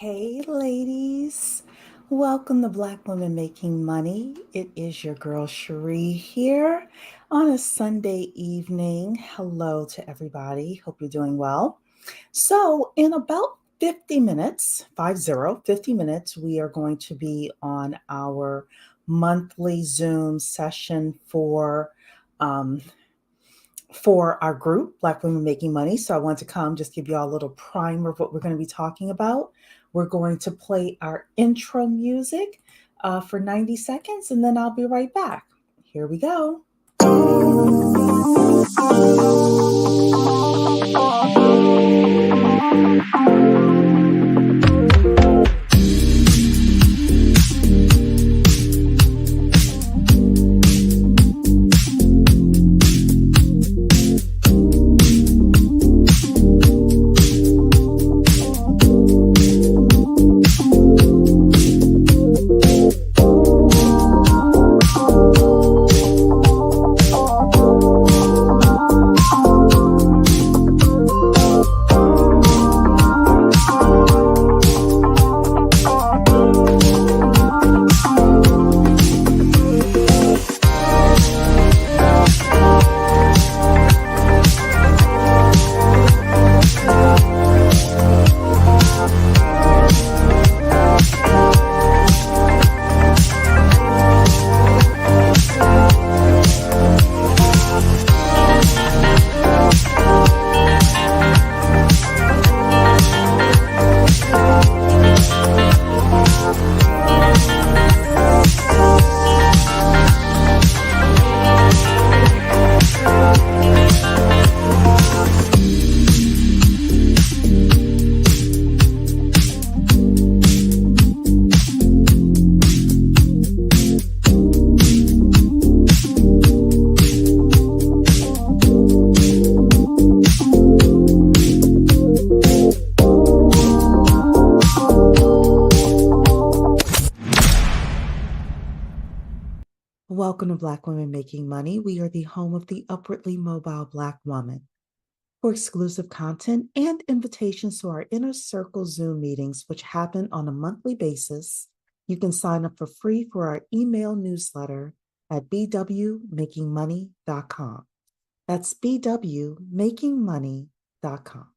Hey, ladies. Welcome to Black Women Making Money. It is your girl Cherie here on a Sunday evening. Hello to everybody. Hope you're doing well. So, in about 50 minutes, 50 minutes, we are going to be on our monthly Zoom session um, for our group, Black Women Making Money. So I want to come just give you all a little primer of what we're going to be talking about. We're going to play our intro music for 90 seconds, and then I'll be right back. Here we go. Welcome to Black Women Making Money. We are the home of the upwardly mobile Black woman. For exclusive content and invitations to our Inner Circle Zoom meetings, which happen on a monthly basis, you can sign up for free for our email newsletter at bwmakingmoney.com. That's bwmakingmoney.com.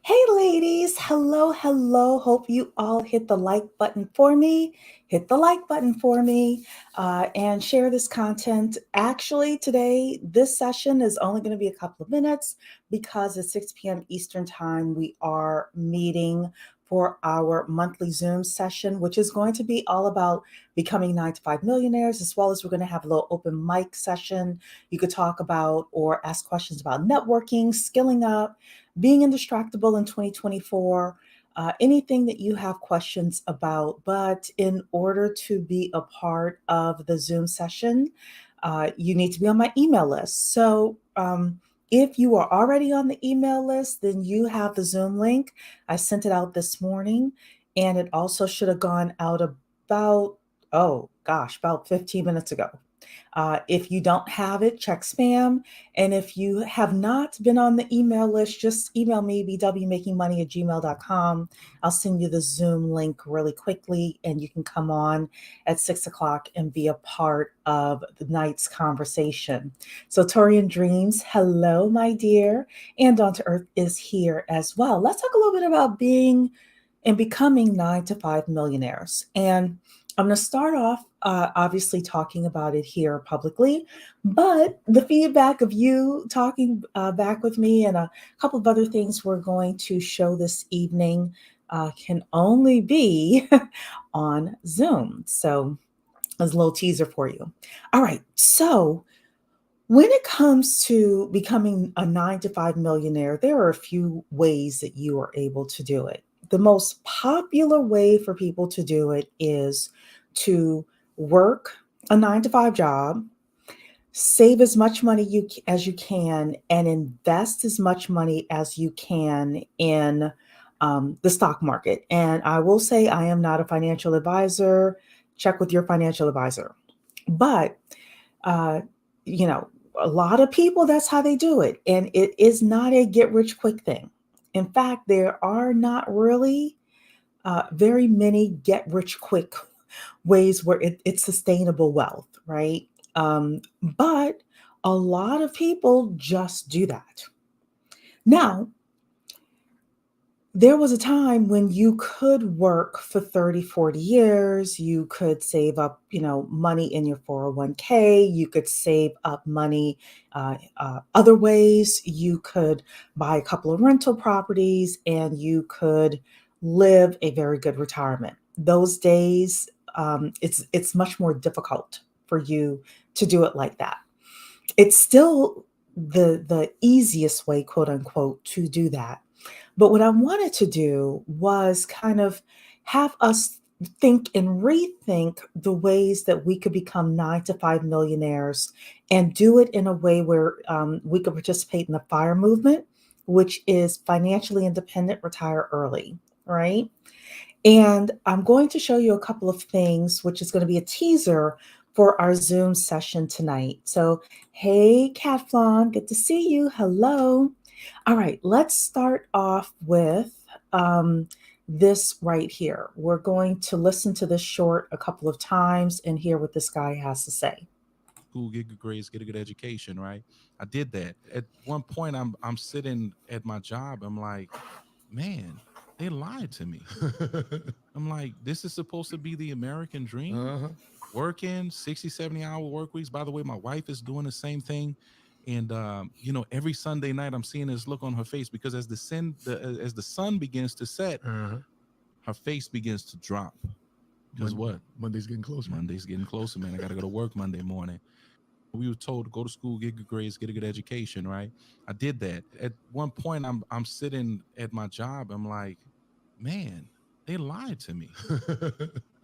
Hey, ladies. Hello, hello. Hope you all hit the like button for me. Hit the like button for me and share this content. Actually, today, this session is only going to be a couple of minutes because at 6 p.m. Eastern Time, we are meeting for our monthly Zoom session, which is going to be all about becoming 9-to-5 millionaires, as well as we're going to have a little open mic session. You could talk about or ask questions about networking, skilling up, being indistractable in 2024, anything that you have questions about. But in order to be a part of the Zoom session, you need to be on my email list. So if you are already on the email list, then you have the Zoom link. I sent it out this morning, and it also should have gone out about, about 15 minutes ago. If you don't have it, check spam. And if you have not been on the email list, just email me, bwmakingmoney@gmail.com. I'll send you the Zoom link really quickly, and you can come on at 6 o'clock and be a part of the night's conversation. So Torian Dreams, hello, my dear. And Dawn to Earth is here as well. Let's talk a little bit about being and becoming 9-to-5 millionaires. And I'm going to start off, obviously, talking about it here publicly, but the feedback of you talking back with me and a couple of other things we're going to show this evening can only be on Zoom. So, as a little teaser for you. All right. So, when it comes to becoming a 9-to-5 millionaire, there are a few ways that you are able to do it. The most popular way for people to do it is to work a 9-to-5 job, save as much money as you can, and invest as much money as you can in the stock market. And I will say I am not a financial advisor. Check with your financial advisor. But, a lot of people, that's how they do it. And it is not a get rich quick thing. In fact, there are not really very many get rich quick ways where it's sustainable wealth, right? But a lot of people just do that. Now, there was a time when you could work for 30, 40 years. You could save up, money in your 401k. You could save up money other ways. You could buy a couple of rental properties and you could live a very good retirement. Those days, it's much more difficult for you to do it like that. It's still the easiest way, quote unquote, to do that. But what I wanted to do was kind of have us think and rethink the ways that we could become 9 to 5 millionaires and do it in a way where we could participate in the FIRE movement, which is financially independent, retire early, right? And I'm going to show you a couple of things, which is going to be a teaser for our Zoom session tonight. So, hey, Cat Flan, good to see you. Hello. All right, let's start off with this right here. We're going to listen to this short a couple of times and hear what this guy has to say. School, get good grades, get a good education, right? I did that. At one point, I'm sitting at my job. I'm like, man, they lied to me. I'm like, this is supposed to be the American dream. Working 60, 70-hour work weeks. By the way, my wife is doing the same thing. And every Sunday night I'm seeing this look on her face because as the sun begins to set, her face begins to drop. Because what? Monday's getting closer. Monday's getting closer, man. I got to go to work Monday morning. We were told to go to school, get good grades, get a good education, right? I did that. At one point, I'm sitting at my job. I'm like, man, they lied to me.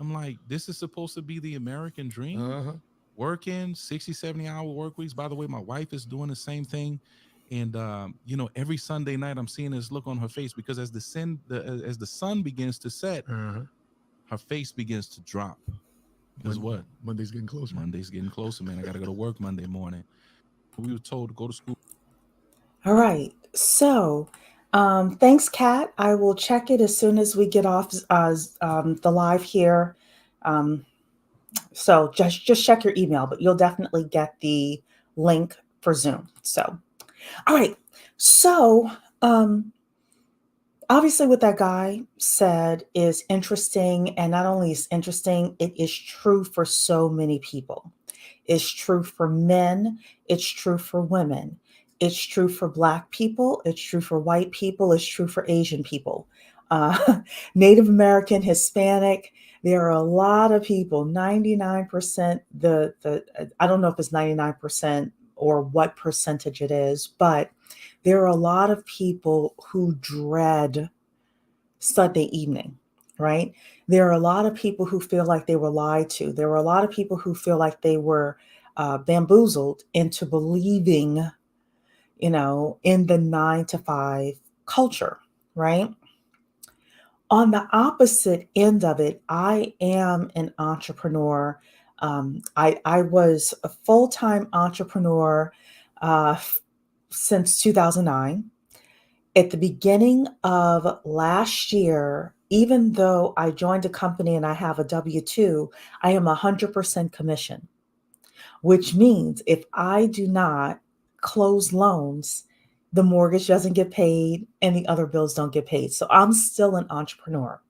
I'm like, this is supposed to be the American dream. Working 60, 70-hour work weeks. By the way, my wife is doing the same thing. And every Sunday night I'm seeing this look on her face because as the sun begins to set, her face begins to drop. Because what? Monday's getting closer. Monday's getting closer, man. I got to go to work Monday morning. We were told to go to school. All right. So, thanks, Kat. I will check it as soon as we get off the live here. Um, so just check your email, but you'll definitely get the link for Zoom. So, all right. So, obviously, what that guy said is interesting, and not only is interesting, it is true for so many people. It's true for men. It's true for women. It's true for Black people. It's true for white people. It's true for Asian people. Native American, Hispanic. There are a lot of people, 99%, I don't know if it's 99% or what percentage it is, but there are a lot of people who dread Sunday evening, right? There are a lot of people who feel like they were lied to. There are a lot of people who feel like they were bamboozled into believing, in the 9 to 5 culture, right? On the opposite end of it, I am an entrepreneur. I was a full-time entrepreneur since 2009. At the beginning of last year, even though I joined a company and I have a W-2, I am 100% commission, which means if I do not close loans, the mortgage doesn't get paid and the other bills don't get paid. So I'm still an entrepreneur.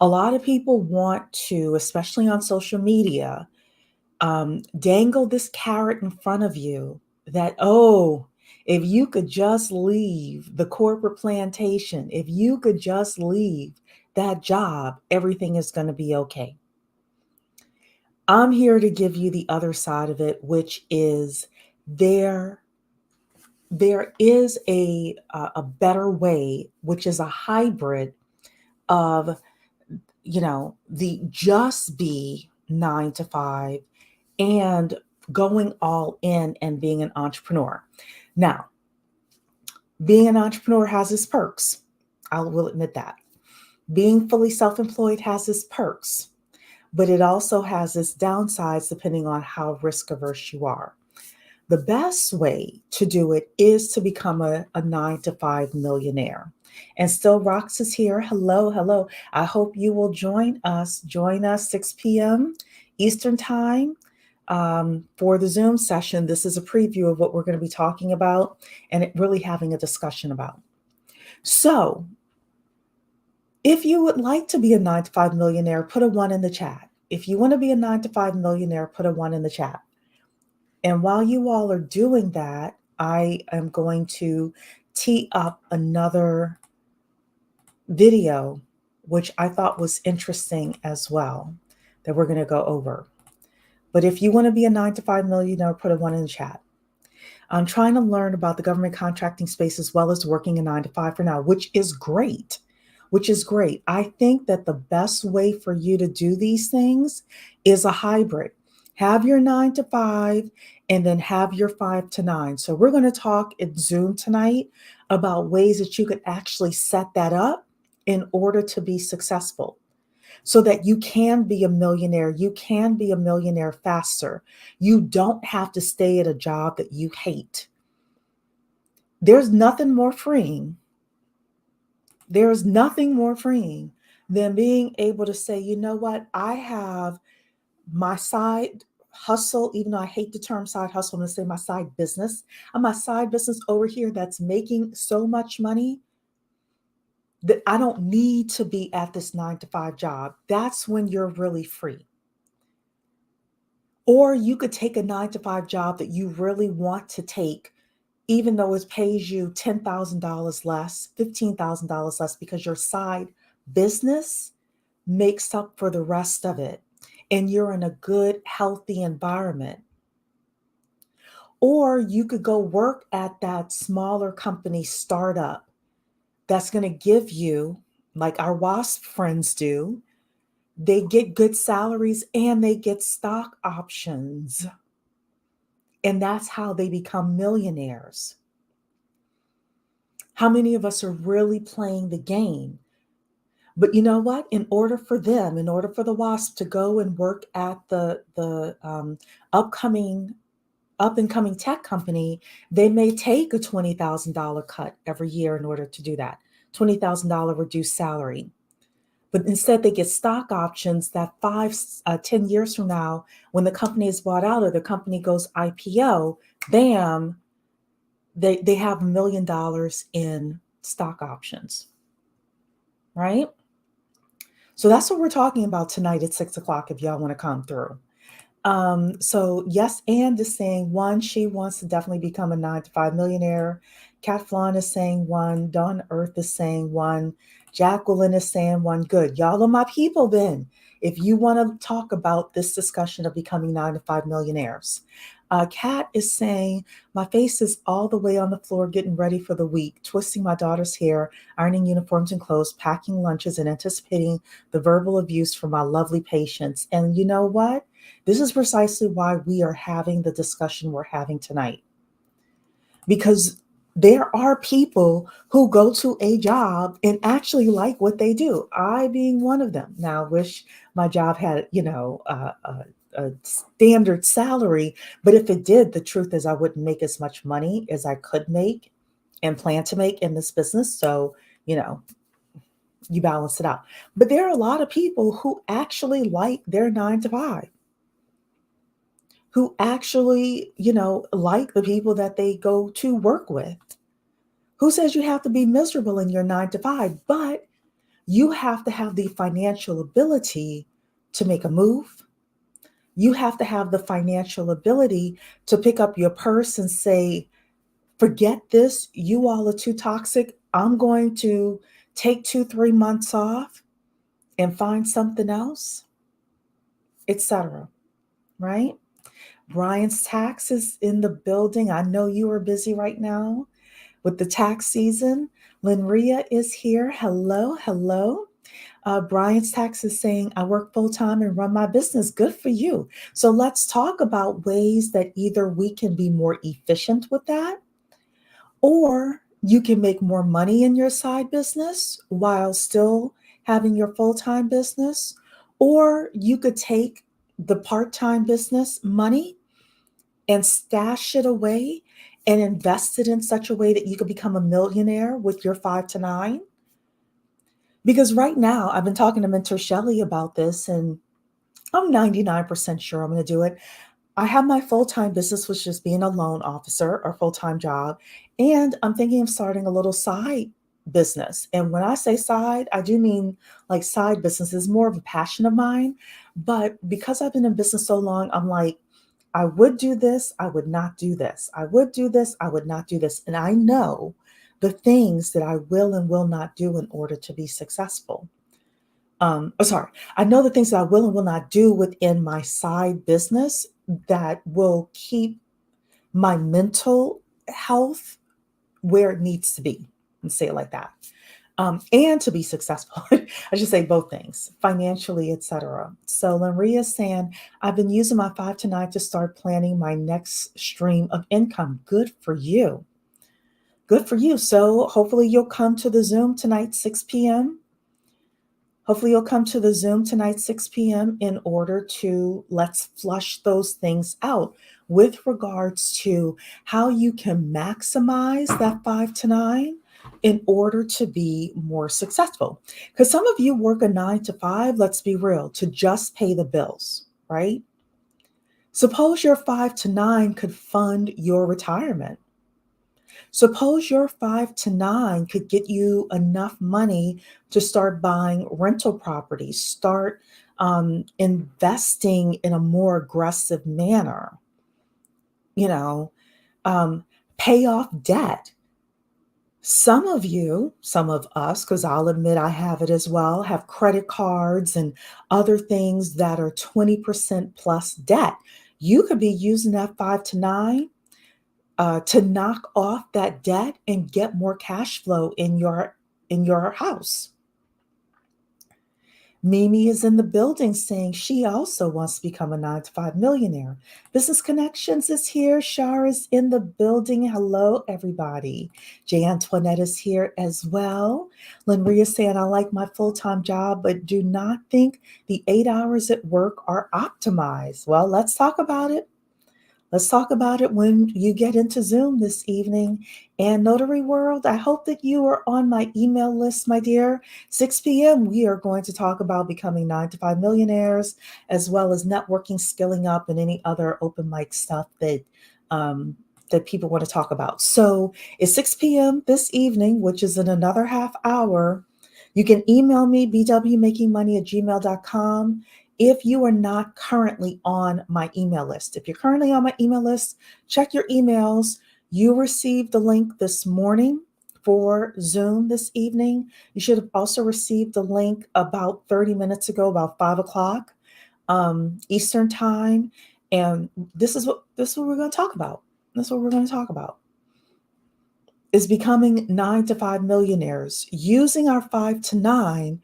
A lot of people want to, especially on social media, dangle this carrot in front of you that, oh, if you could just leave the corporate plantation, if you could just leave that job, everything is going to be okay. I'm here to give you the other side of it, which is there is a better way, which is a hybrid of, the just be 9 to 5 and going all in and being an entrepreneur. Now, being an entrepreneur has its perks. I will admit that. Being fully self-employed has its perks, but it also has its downsides depending on how risk averse you are. The best way to do it is to become a 9 to 5 millionaire. And Still Rocks is here. Hello, hello. I hope you will join us. Join us 6 p.m. Eastern Time for the Zoom session. This is a preview of what we're going to be talking about and really having a discussion about. So, if you would like to be a 9 to 5 millionaire, put a 1 in the chat. If you want to be a 9 to 5 millionaire, put a 1 in the chat. And while you all are doing that, I am going to tee up another video, which I thought was interesting as well, that we're going to go over. But if you want to be a 9 to 5 millionaire, put a 1 in the chat. I'm trying to learn about the government contracting space as well as working a 9 to 5 for now, which is great. Which is great. I think that the best way for you to do these things is a hybrid. Have your 9 to 5 and then have your 5 to 9. So we're going to talk in Zoom tonight about ways that you could actually set that up in order to be successful so that you can be a millionaire. You can be a millionaire faster. You don't have to stay at a job that you hate. There's nothing more freeing. There's nothing more freeing than being able to say, you know what, I have my side hustle, even though I hate the term side hustle, I'm going to say my side business. And my side business over here that's making so much money that I don't need to be at this 9 to 5 job. That's when you're really free. Or you could take a 9 to 5 job that you really want to take, even though it pays you $10,000 less, $15,000 less, because your side business makes up for the rest of it. And you're in a good, healthy environment. Or you could go work at that smaller company startup that's going to give you, like our WASP friends do, they get good salaries and they get stock options. And that's how they become millionaires. How many of us are really playing the game? But you know what? In order for the WASP to go and work at the upcoming up and coming tech company, they may take a $20,000 cut every year in order to do that. $20,000 reduced salary. But instead, they get stock options that 10 years from now, when the company is bought out or the company goes IPO, bam, they have $1 million in stock options, right? So that's what we're talking about tonight at 6 o'clock if y'all want to come through. So yes, Anne is saying 1, she wants to definitely become a 9 to 5 millionaire. Kat Flan is saying 1, Dawn Earth is saying 1, Jacqueline is saying 1. Good. Y'all are my people then. If you want to talk about this discussion of becoming 9 to 5 millionaires. Kat is saying, my face is all the way on the floor getting ready for the week, twisting my daughter's hair, ironing uniforms and clothes, packing lunches, and anticipating the verbal abuse from my lovely patients. And you know what? This is precisely why we are having the discussion we're having tonight. Because there are people who go to a job and actually like what they do. I being one of them. Now, I wish my job had, a standard salary, but if it did, the truth is I wouldn't make as much money as I could make and plan to make in this business. So, you balance it out. But there are a lot of people who actually like their 9 to 5, who actually, like the people that they go to work with. Who says you have to be miserable in your 9 to 5? But you have to have the financial ability to make a move. You have to have the financial ability to pick up your purse and say, forget this. You all are too toxic. I'm going to take 2-3 months off and find something else, etc. Right? Brian's tax is in the building. I know you are busy right now with the tax season. Linria is here. Hello, hello. Brian's tax is saying, I work full time and run my business. Good for you. So let's talk about ways that either we can be more efficient with that, or you can make more money in your side business while still having your full time business, or you could take the part time business money and stash it away and invest it in such a way that you could become a millionaire with your 5 to 9? Because right now, I've been talking to Mentor Shelley about this, and I'm 99% sure I'm going to do it. I have my full time business, which is being a loan officer or full time job. And I'm thinking of starting a little side business. And when I say side, I do mean like side business is more of a passion of mine. But because I've been in business so long, I'm like, I would do this, I would not do this. I would do this, I would not do this. And I know the things that I will and will not do in order to be successful. Sorry, I know the things that I will and will not do within my side business that will keep my mental health where it needs to be, and say it like that. And to be successful, I should say both things, financially, etc. So Lenria is saying, I've been using my 5 to 9 to start planning my next stream of income. Good for you. Good for you. So hopefully you'll come to the Zoom tonight, 6 p.m. Hopefully, you'll come to the Zoom tonight, 6 p.m., in order to let's flush those things out with regards to how you can maximize that 5 to 9 in order to be more successful. Because some of you work a 9 to 5, let's be real, to just pay the bills, right? Suppose your 5 to 9 could fund your retirement. Suppose your 5 to 9 could get you enough money to start buying rental properties, start investing in a more aggressive manner, you know, um, pay off debt. Some of you, some of us, because I'll admit I have it as well, have credit cards and other things that are 20% plus debt. You could be using that 5 to 9 to knock off that debt and get more cash flow in your house. Mimi is in the building saying she also wants to become a 9 to 5 millionaire. Business Connections is here. Shar is in the building. Hello, everybody. Jay Antoinette is here as well. Lenria is saying, I like my full time job, but do not think the 8 hours at work are optimized. Well, let's talk about it. Let's talk about it when you get into Zoom this evening. And Notary World, I hope that you are on my email list, my dear. 6 p.m., we are going to talk about becoming 9 to 5 millionaires, as well as networking, skilling up, and any other open mic stuff um, that people want to talk about. So it's 6 p.m. this evening, which is in another half hour. You can email me, bwmakingmoney@gmail.com, if you are not currently on my email list. If you're currently on my email list, check your emails. You received the link this morning for Zoom this evening. You should have also received the link about 30 minutes ago, about 5 o'clock Eastern time. And this is what we're going to talk about. That's what we're going to talk about. Is becoming 9 to 5 millionaires, using our 5 to 9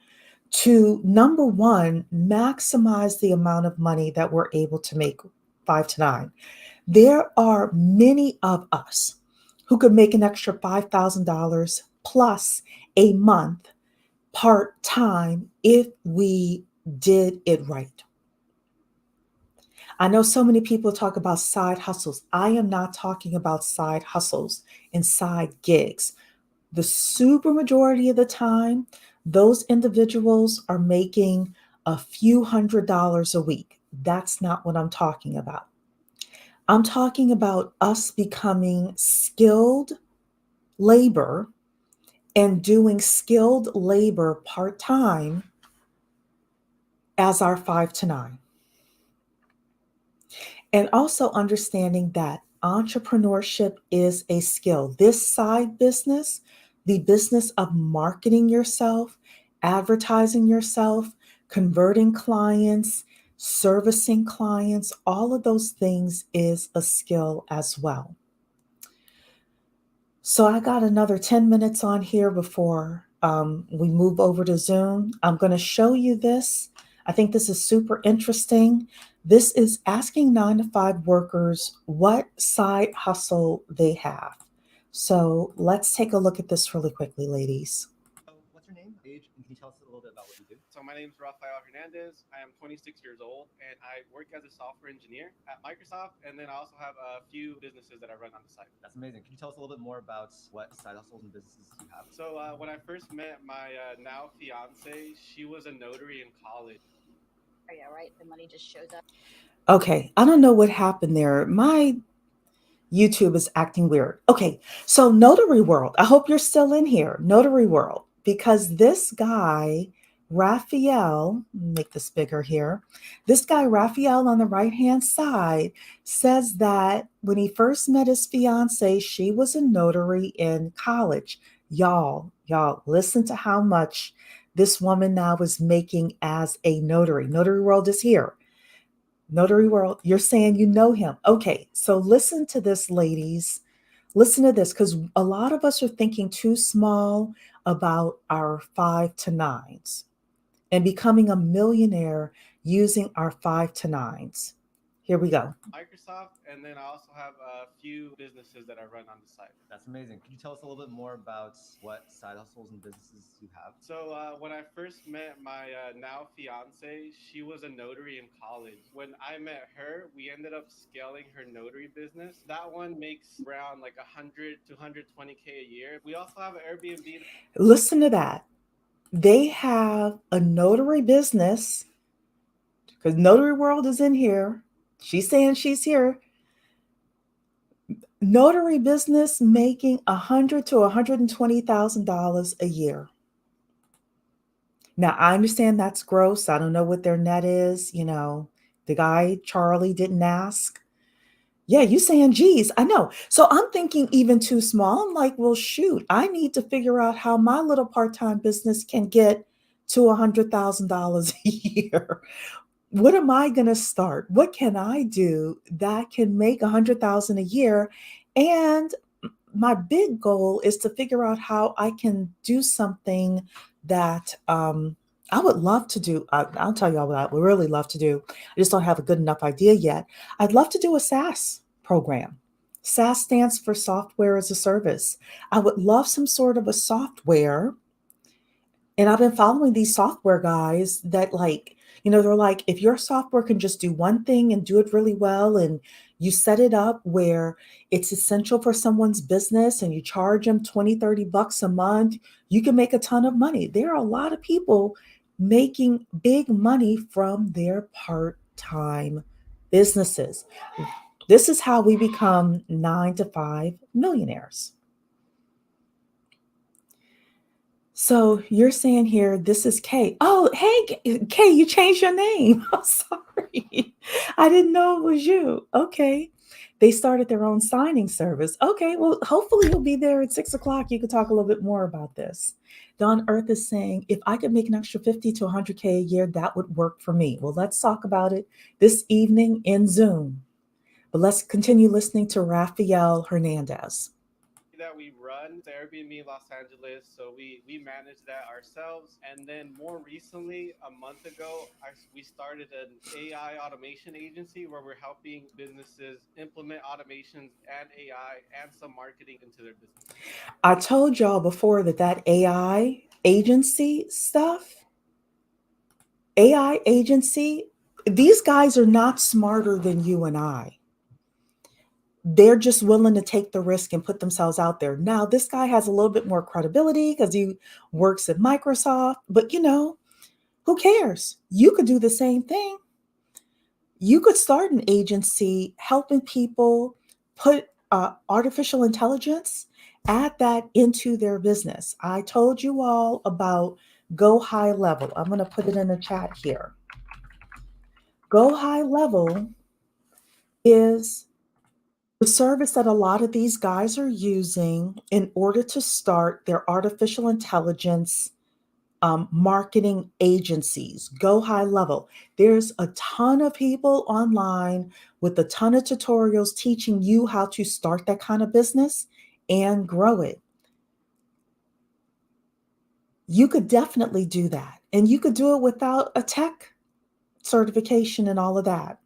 to, number one, maximize the amount of money that we're able to make 5 to 9. There are many of us who could make an extra $5,000 plus a month part time if we did it right. I know so many people talk about side hustles. I am not talking about side hustles and side gigs. The super majority of the time, those individuals are making a few $100s a week. That's not what I'm talking about. I'm talking about us becoming skilled labor and doing skilled labor part time as our 5 to 9. And also understanding that entrepreneurship is a skill. This side business, the business of marketing yourself, advertising yourself, converting clients, servicing clients, all of those things is a skill as well. So I got another 10 minutes on here before we move over to Zoom. I'm going to show you this. I think this is super interesting. This is asking 9 to 5 workers what side hustle they have. So let's take a look at this really quickly, ladies. So my name is Rafael Hernandez. I am 26 years old and I work as a software engineer at Microsoft. And then I also have a few businesses that I run on the side. That's amazing. Could you tell us a little bit more about what side hustles and businesses you have? So when I first met my now fiance, she was a notary in college. Oh yeah, right. The money just shows up. Okay, I don't know what happened there. My YouTube is acting weird. Okay, so Notary World, I hope you're still in here. Notary World, because this guy, Raphael, make this bigger here. This guy, Raphael, on the right hand side, says that when he first met his fiance, she was a notary in college. Y'all, listen to how much this woman now is making as a notary. Notary World is here. Notary World, you're saying you know him. Okay, so listen to this, ladies. Listen to this, because a lot of us are thinking too small about our 5 to 9s and becoming a millionaire using our 5 to 9s. Here we go. Microsoft, and then I also have a few businesses that I run on the side. That's amazing. Could you tell us a little bit more about what side hustles and businesses you have? So when I first met my now fiance, she was a notary in college. When I met her, we ended up scaling her notary business. That one makes around like 100 to 120K a year. We also have an Airbnb. Listen to that. They have a notary business, because Notary World is in here. She's saying she's here. Notary business making $100,000 to $120,000 a year. Now, I understand that's gross. I don't know what their net is. You know, the guy, Charlie, didn't ask. Yeah, you saying, geez, I know. So I'm thinking even too small. I'm like, well, shoot, I need to figure out how my little part-time business can get to $100,000 a year. What am I going to start? What can I do that can make 100,000 a year? And my big goal is to figure out how I can do something that I would love to do. I'll tell you all what I would really love to do. I just don't have a good enough idea yet. I'd love to do a SaaS program. SaaS stands for software as a service. I would love some sort of a software. And I've been following these software guys that, like, you know, they're like, if your software can just do one thing and do it really well, and you set it up where it's essential for someone's business and you charge them 20, 30 bucks a month, you can make a ton of money. There are a lot of people making big money from their part-time businesses. This is how we become 9 to 5 millionaires. So you're saying here, this is Kay. Oh, hey, Kay, you changed your name. I'm sorry. I didn't know it was you. Okay. They started their own signing service. Okay. Well, hopefully you'll be there at 6 o'clock. You could talk a little bit more about this. Don Earth is saying, if I could make an extra 50 to 100K a year, that would work for me. Well, let's talk about it this evening in Zoom. But let's continue listening to Rafael Hernandez. That we run the Airbnb in Los Angeles, so we manage that ourselves. And then more recently, a month ago, we started an AI automation agency where we're helping businesses implement automations and AI and some marketing into their business. I told y'all before that AI agency stuff, AI agency, these guys are not smarter than you and I. They're just willing to take the risk and put themselves out there. Now, this guy has a little bit more credibility because he works at Microsoft, but you know, who cares? You could do the same thing. You could start an agency helping people put artificial intelligence, add that into their business. I told you all about Go High Level. I'm going to put it in the chat here. Go High Level is the service that a lot of these guys are using in order to start their artificial intelligence marketing agencies. Go High Level. There's a ton of people online with a ton of tutorials teaching you how to start that kind of business and grow it. You could definitely do that. And you could do it without a tech certification and all of that.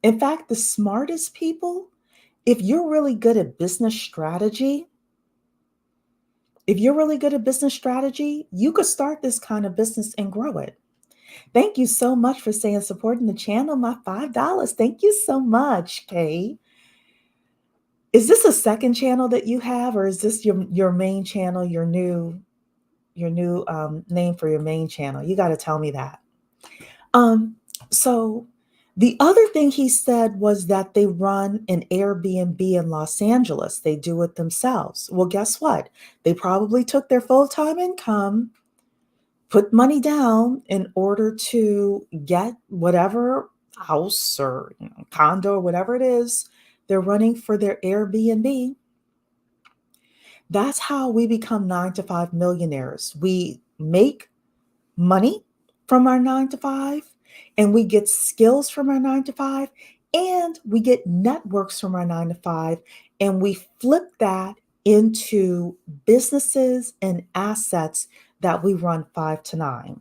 In fact, the smartest people, if you're really good at business strategy If you're really good at business strategy, you could start this kind of business and grow it. Thank you so much for saying supporting the channel. My $5. Thank you so much, Kay. Is this a second channel that you have, or is this your main channel, your new name for your main channel? You got to tell me that. So the other thing he said was that they run an Airbnb in Los Angeles. They do it themselves. Well, guess what? They probably took their full-time income, put money down in order to get whatever house or condo or whatever it is they're running for their Airbnb. That's how we become 9 to 5 millionaires. We make money from our 9 to 5, and we get skills from our 9 to 5, and we get networks from our 9 to 5, and we flip that into businesses and assets that we run 5 to 9.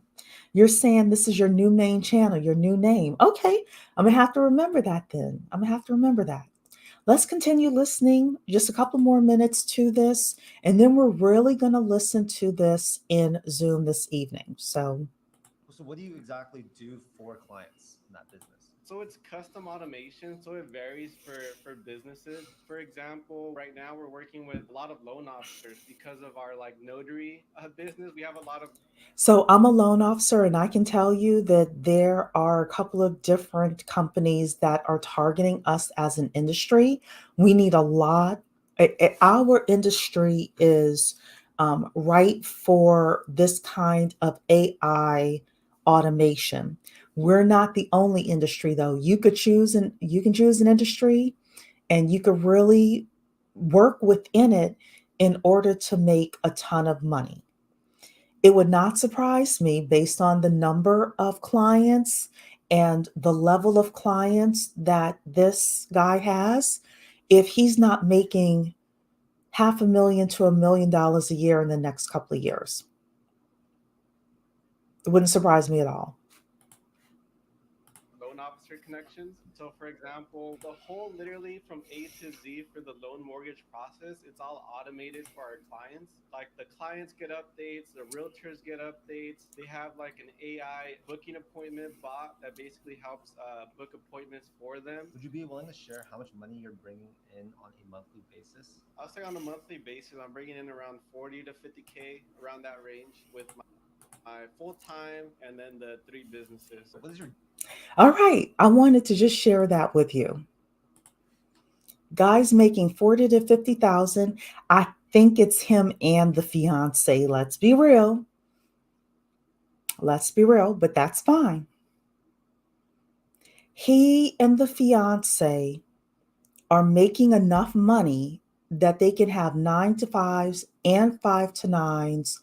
You're saying this is your new main channel, your new name. Okay, I'm gonna have to remember that then. I'm gonna have to remember that. Let's continue listening just a couple more minutes to this, and then we're really going to listen to this in Zoom this evening. So what do you exactly do for clients in that business? So it's custom automation. So it varies for businesses. For example, right now we're working with a lot of loan officers because of our like notary business. We have a lot of. So I'm a loan officer, and I can tell you that there are a couple of different companies that are targeting us as an industry. We need a lot. Our industry is right for this kind of AI automation. We're not the only industry, though. You can choose an industry, and you could really work within it in order to make a ton of money. It would not surprise me, based on the number of clients and the level of clients that this guy has, if he's not making $500,000 to $1 million a year in the next couple of years. It wouldn't surprise me at all. Loan officer connections. So for example, the whole literally from A to Z for the loan mortgage process, it's all automated for our clients. Like the clients get updates, the realtors get updates. They have like an AI booking appointment bot that basically helps book appointments for them. Would you be willing to share how much money you're bringing in on a monthly basis? I'll say on a monthly basis, I'm bringing in around 40 to 50K, around that range, with my full time and then the 3 businesses. What is your All right. I wanted to just share that with you. Guys making 40 to 50,000. I think it's him and the fiance. Let's be real. But that's fine. He and the fiance are making enough money that they can have 9 to 5s and 5 to 9s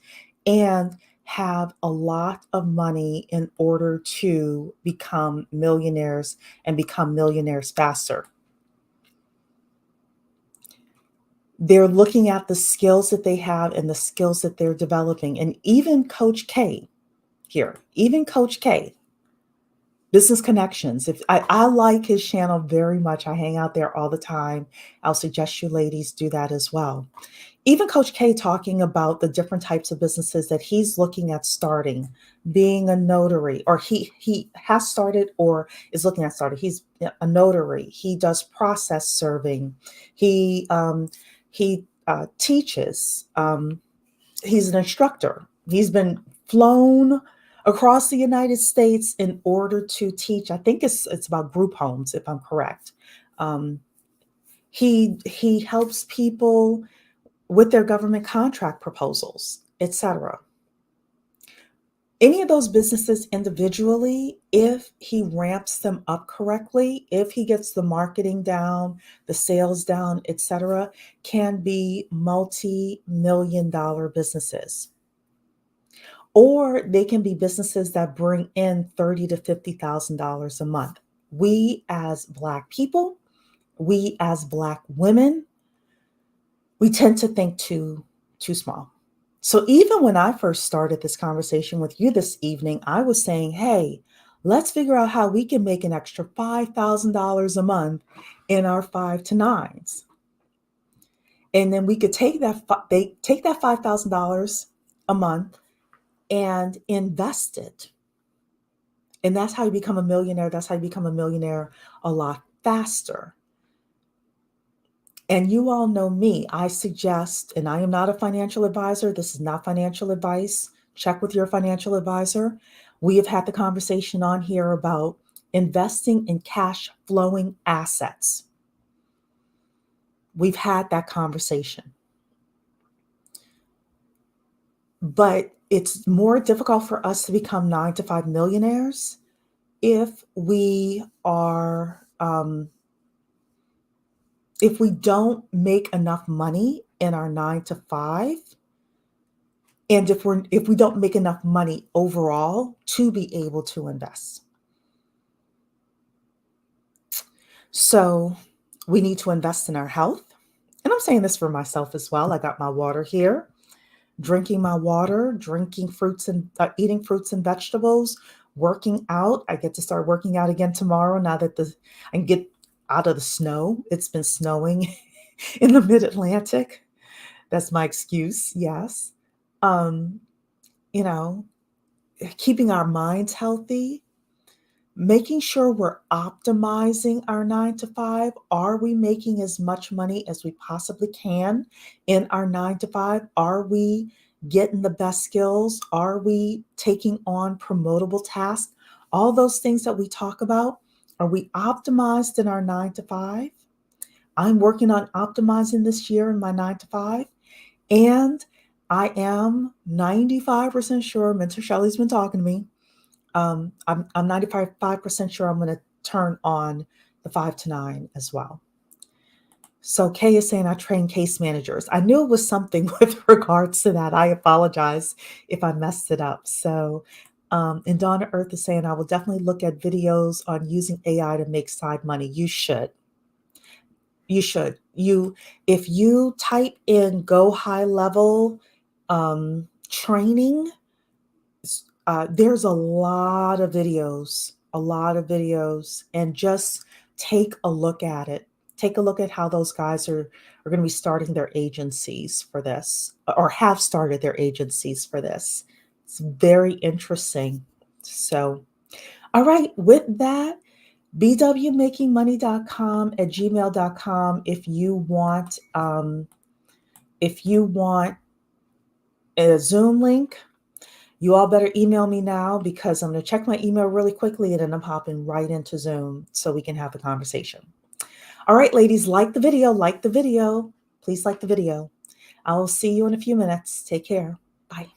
and have a lot of money in order to become millionaires and become millionaires faster. They're looking at the skills that they have and the skills that they're developing. And even Coach K here, Business Connections. If I like his channel very much. I hang out there all the time. I'll suggest you ladies do that as well. Even Coach K talking about the different types of businesses that he's looking at starting, being a notary, or he has started or is looking at starting. He's a notary. He does process serving. He teaches. He's an instructor. He's been flown across the United States in order to teach. I think it's about group homes, if I'm correct. He helps people with their government contract proposals, etc. Any of those businesses individually, if he ramps them up correctly, if he gets the marketing down, the sales down, etc., can be multi-million-dollar businesses. Or they can be businesses that bring in $30,000 to $50,000 a month. We as Black people, we as Black women, we tend to think too small. So even when I first started this conversation with you this evening, I was saying, hey, let's figure out how we can make an extra $5,000 a month in our 5 to 9s. And then we could take that $5,000 a month and invest it. And that's how you become a millionaire. That's how you become a millionaire a lot faster. And you all know me. I suggest, and I am not a financial advisor. This is not financial advice. Check with your financial advisor. We have had the conversation on here about investing in cash flowing assets. We've had that conversation. But it's more difficult for us to become 9-to-5 millionaires if we don't make enough money in our 9-to-5, and if we don't make enough money overall to be able to invest. So we need to invest in our health. And I'm saying this for myself as well. I got my water here, drinking my water, drinking fruits and eating fruits and vegetables, working out. I get to start working out again tomorrow now that I can get out of the snow. It's been snowing in the mid-Atlantic. That's my excuse. Yes. You know, keeping our minds healthy, making sure we're optimizing our 9-to-5. Are we making as much money as we possibly can in our 9-to-5? Are we getting the best skills? Are we taking on promotable tasks? All those things that we talk about, are we optimized in our 9-to-5? I'm working on optimizing this year in my 9-to-5. And I am 95% sure, Mentor Shelley's been talking to me. I'm 95% sure I'm going to turn on the 5-to-9 as well. So Kay is saying I train case managers. I knew it was something with regards to that. I apologize if I messed it up. So, and Donna Earth is saying I will definitely look at videos on using AI to make side money. You should. You should. If you type in Go High Level training, there's a lot of videos, and just take a look at it. Take a look at how those guys are going to be starting their agencies for this, or have started their agencies for this. It's very interesting. So, all right, with that, bwmakingmoney.com@gmail.com if you want a Zoom link. You all better email me now because I'm going to check my email really quickly and then I'm hopping right into Zoom so we can have the conversation. All right, ladies, like the video. Please like the video. I will see you in a few minutes. Take care. Bye.